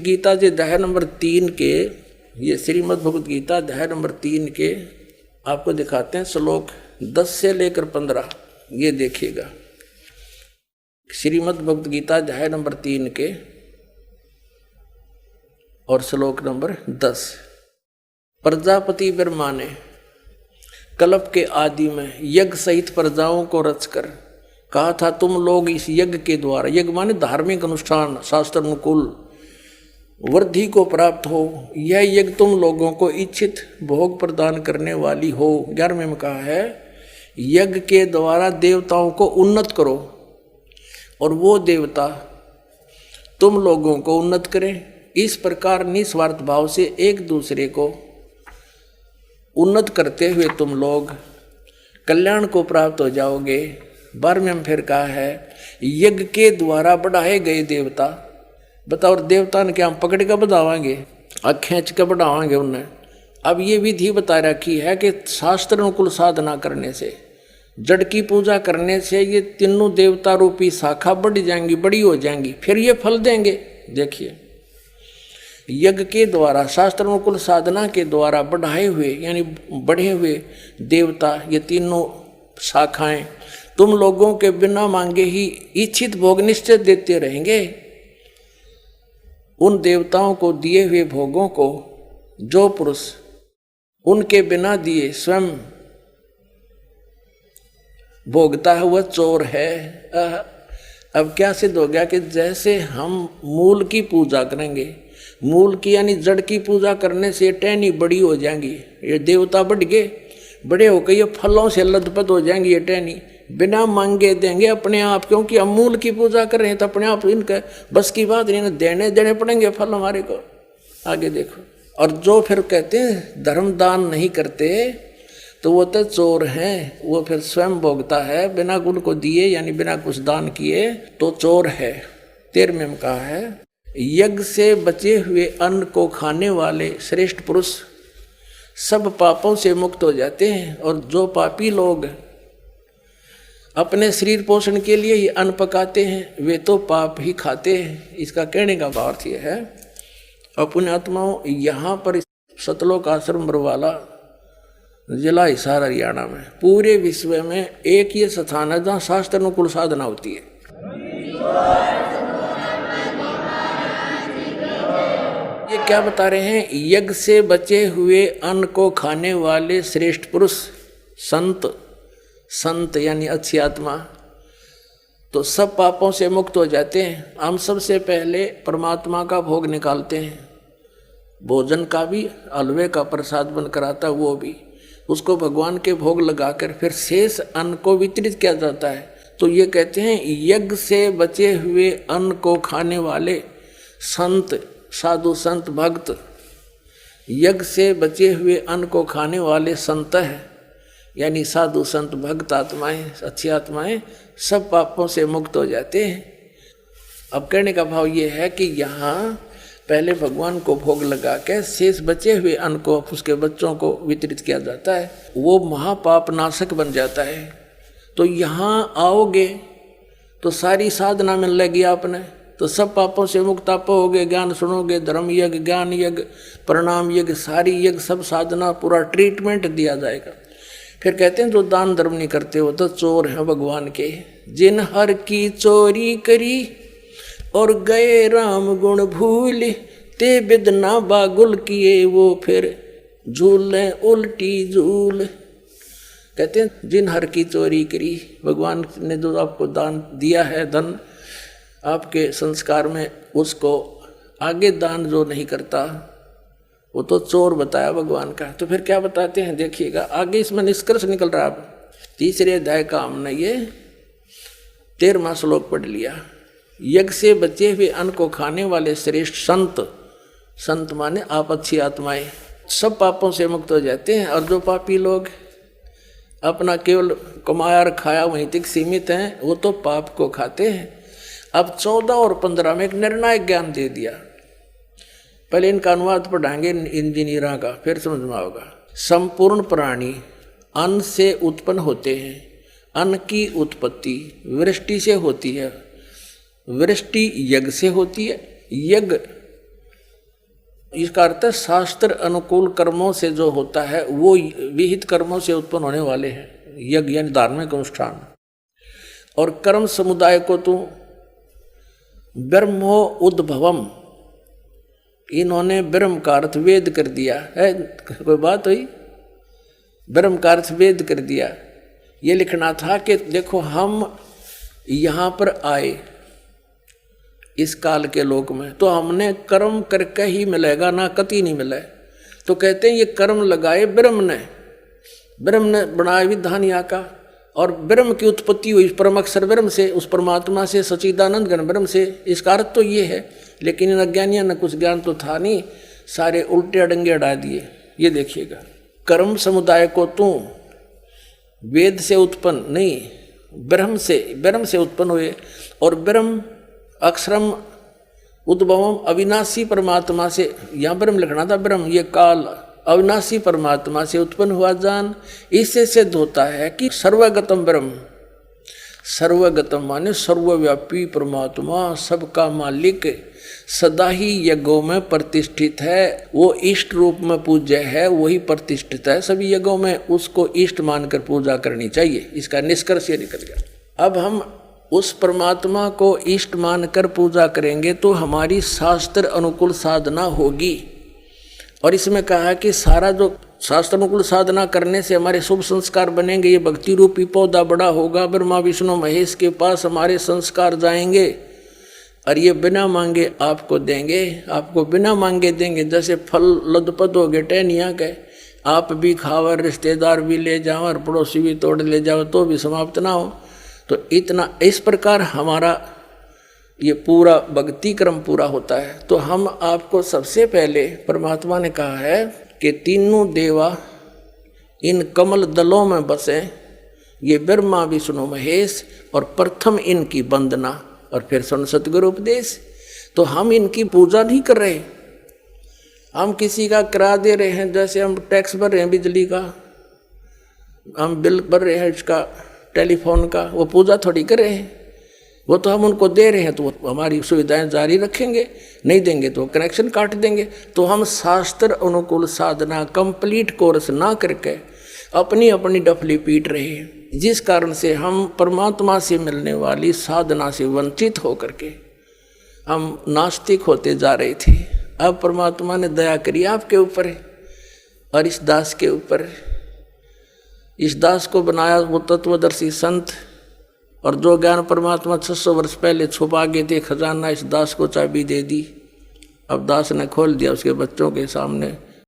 गीता जी अध्याय नंबर 3 के, ये श्रीमद् भगवद गीता अध्याय नंबर 3 के आपको दिखाते हैं श्लोक 10 से लेकर 15। ये देखिएगा, श्रीमद् भगवद गीता अध्याय नंबर 3 के और श्लोक नंबर 10। प्रजापति ब्रह्मा ने कल्प के आदि में यज्ञ सहित प्रजाओं को रचकर कहा था, तुम लोग इस यज्ञ के द्वारा, यज्ञ माने धार्मिक अनुष्ठान, शास्त्र अनुकूल वृद्धि को प्राप्त हो। यह यज्ञ तुम लोगों को इच्छित भोग प्रदान करने वाली हो। 11वें में कहा है, यज्ञ के द्वारा देवताओं को उन्नत करो और वो देवता तुम लोगों को उन्नत करें। इस प्रकार निस्वार्थ भाव से एक दूसरे को उन्नत करते हुए तुम लोग कल्याण को प्राप्त हो जाओगे। 12वें में फिर कहा है, यज्ञ के द्वारा बढ़ाए गए देवता, बताओ देवता ने क्या हम पकड़ कर बढ़ावाएंगे, खींच कर बढ़ावाएंगे उन्हें। अब ये विधि बता रखी है कि शास्त्र अनुकूल साधना करने से, जड़ की पूजा करने से ये तीनों देवता रूपी शाखा बढ़ जाएंगी, बड़ी हो जाएंगी, फिर ये फल देंगे। देखिए, यज्ञ के द्वारा, शास्त्र अनुकूल साधना के द्वारा बढ़ाए हुए यानी बढ़े हुए देवता, ये तीनों शाखाएं तुम लोगों के बिना मांगे ही इच्छित भोग निश्चित देते रहेंगे। उन देवताओं को दिए हुए भोगों को जो पुरुष उनके बिना दिए स्वयं भोगता है वह चोर है। अब क्या सिद्ध हो गया कि जैसे हम मूल की पूजा करेंगे, मूल की यानी जड़ की पूजा करने से टहनी बड़ी हो जाएंगी, ये देवता बढ़ गए, बड़े होकर ये फलों से लदपत हो जाएंगी, ये टहनी बिना मांगे देंगे अपने आप, क्योंकि हम मूल की पूजा कर रहे हैं तो अपने आप इनका बस की बात नहीं, देने पड़ेंगे फल हमारे को। आगे देखो, और जो फिर कहते हैं धर्म दान नहीं करते तो वो तो चोर हैं, वो फिर स्वयं भोगता है बिना गुण को दिए यानी बिना कुछ दान किए तो चोर है। 13वें में कहा है, यज्ञ से बचे हुए अन्न को खाने वाले श्रेष्ठ पुरुष सब पापों से मुक्त हो जाते हैं, और जो पापी लोग अपने शरीर पोषण के लिए ही अन्न पकाते हैं वे तो पाप ही खाते हैं। इसका कहने का भाव यह है, अपने आत्माओं यहाँ पर सतलोक आश्रम बरवाला जिला हिसार हरियाणा में पूरे विश्व में एक ये स्थान है जहाँ शास्त्र अनुकूल साधना होती है। ये क्या बता रहे हैं, यज्ञ से बचे हुए अन्न को खाने वाले श्रेष्ठ पुरुष संत यानी अच्छी आत्मा तो सब पापों से मुक्त हो जाते हैं। हम सबसे पहले परमात्मा का भोग निकालते हैं, भोजन का भी, हलवे का प्रसाद बनकर आता वो भी, उसको भगवान के भोग लगाकर फिर शेष अन्न को वितरित किया जाता है। तो ये कहते हैं, यज्ञ से बचे हुए अन्न को खाने वाले संत, साधु संत भक्त, यज्ञ से बचे हुए अन्न को खाने वाले संत है यानी साधु संत भक्त आत्माएं, अच्छी आत्माएं सब पापों से मुक्त हो जाते हैं। अब कहने का भाव ये है कि यहाँ पहले भगवान को भोग लगा के शेष बचे हुए अन्न को उसके बच्चों को वितरित किया जाता है, वो महापाप नाशक बन जाता है। तो यहाँ आओगे तो सारी साधना मिल लगेगी आपने, तो सब पापों से मुक्त आप होगे। ज्ञान सुनोगे, धर्म यज्ञ, ज्ञान यज्ञ, प्रणाम यज्ञ, सारी यज्ञ, सब साधना, पूरा ट्रीटमेंट दिया जाएगा। फिर कहते हैं जो दान धर्म नहीं करते वो तो चोर हैं भगवान के। जिन हर की चोरी करी और गए राम गुण भूल, ते बिदना बागुल किए वो फिर झूले उल्टी झूल। कहते हैं जिन हर की चोरी करी, भगवान ने जो आपको दान दिया है, धन आपके संस्कार में, उसको आगे दान जो नहीं करता वो तो चोर बताया भगवान का। तो फिर क्या बताते हैं देखिएगा, आगे इसमें निष्कर्ष निकल रहा है। अब 3रे अध्याय का हमने ये 13वां श्लोक पढ़ लिया। यज्ञ से बचे हुए अन्न को खाने वाले श्रेष्ठ संत माने आप अच्छी आत्माएं सब पापों से मुक्त हो जाते हैं, और जो पापी लोग अपना केवल कमाया और खाया वहीं तक सीमित हैं वो तो पाप को खाते हैं। अब 14 और 15 में एक निर्णायक ज्ञान दे दिया। पहले इनका अनुवाद पढ़ाएंगे इंजीनियरों का, फिर समझ में आएगा। संपूर्ण प्राणी अन्न से उत्पन्न होते हैं, अन्न की उत्पत्ति वृष्टि से होती है, वृष्टि यज्ञ से होती है, यज्ञ इसका अर्थ है शास्त्र अनुकूल कर्मों से जो होता है वो विहित कर्मों से उत्पन्न होने वाले हैं, यज्ञ यानी धार्मिक अनुष्ठान। और कर्म समुदाय को तो ब्रह्मो उद्भवम, इन्होंने ब्रह्म का अर्थ वेद कर दिया है। कोई बात हुई? ब्रह्म का अर्थ वेद कर दिया। ये लिखना था कि देखो हम यहाँ पर आए इस काल के लोक में, तो हमने कर्म करके ही मिलेगा, ना कति नहीं मिले। तो कहते हैं ये कर्म लगाए ब्रह्म ने बनाया विधान यहाँ का, और ब्रह्म की उत्पत्ति हुई परम अक्षर ब्रह्म से, उस परमात्मा से, सच्चिदानंद घन ब्रह्म से। इसका अर्थ तो ये है, लेकिन इन अज्ञानियों ने कुछ ज्ञान तो था नहीं, सारे उल्टे अडंगे अड़ा दिए। ये देखिएगा, कर्म समुदाय को तू वेद से उत्पन्न नहीं, ब्रह्म से उत्पन्न हुए, और ब्रह्म अक्षरम उद्भवम अविनाशी परमात्मा से, यहाँ ब्रह्म लिखना था, ब्रह्म ये काल अविनाशी परमात्मा से उत्पन्न हुआ जान। इससे सिद्ध होता है कि सर्वगतम ब्रह्म, सर्वगतम माने सर्वव्यापी परमात्मा, सबका मालिक, सदा ही यज्ञों में प्रतिष्ठित है। वो इष्ट रूप में पूज्य है, वही प्रतिष्ठित है सभी यज्ञों में, उसको इष्ट मानकर पूजा करनी चाहिए। इसका निष्कर्ष ये निकल गया। अब हम उस परमात्मा को इष्ट मानकर पूजा करेंगे तो हमारी शास्त्र अनुकूल साधना होगी। और इसमें कहा है कि सारा जो शास्त्र अनुकूल साधना करने से हमारे शुभ संस्कार बनेंगे, ये भक्ति रूपी पौधा बड़ा होगा, ब्रह्मा विष्णु महेश के पास हमारे संस्कार जाएंगे, और ये बिना मांगे आपको देंगे, आपको बिना मांगे देंगे। जैसे फल लदपत हो गए टहनिया के, आप भी खाओ, रिश्तेदार भी ले जाओ, और पड़ोसी भी तोड़ ले जाओ तो भी समाप्त ना हो। तो इतना इस प्रकार हमारा ये पूरा भक्ति क्रम पूरा होता है। तो हम आपको सबसे पहले परमात्मा ने कहा है कि तीनों देवा इन कमल दलों में बसे, ये ब्रह्मा विष्णु महेश, और प्रथम इनकी वंदना, और फिर सतगुरु उपदेश। तो हम इनकी पूजा नहीं कर रहे, हम किसी का किराया दे रहे हैं, जैसे हम टैक्स भर रहे हैं बिजली का, हम बिल भर रहे हैं इसका टेलीफोन का, वो पूजा थोड़ी कर रहे हैं। वो तो हम उनको दे रहे हैं, तो वो हमारी सुविधाएं जारी रखेंगे, नहीं देंगे तो कनेक्शन काट देंगे। तो हम शास्त्र अनुकूल साधना कंप्लीट कोर्स ना करके अपनी अपनी डफली पीट रहे हैं, जिस कारण से हम परमात्मा से मिलने वाली साधना से वंचित होकर के हम नास्तिक होते जा रहे थे। अब परमात्मा ने दया करी आपके ऊपर और इस दास के ऊपर। इस दास को बनाया वो तत्वदर्शी संत, और जो ज्ञान परमात्मा 600 वर्ष पहले छुपा गए थे खजाना, इस दास को चाबी दे दी। अब दास ने खोल दिया उसके बच्चों के सामने।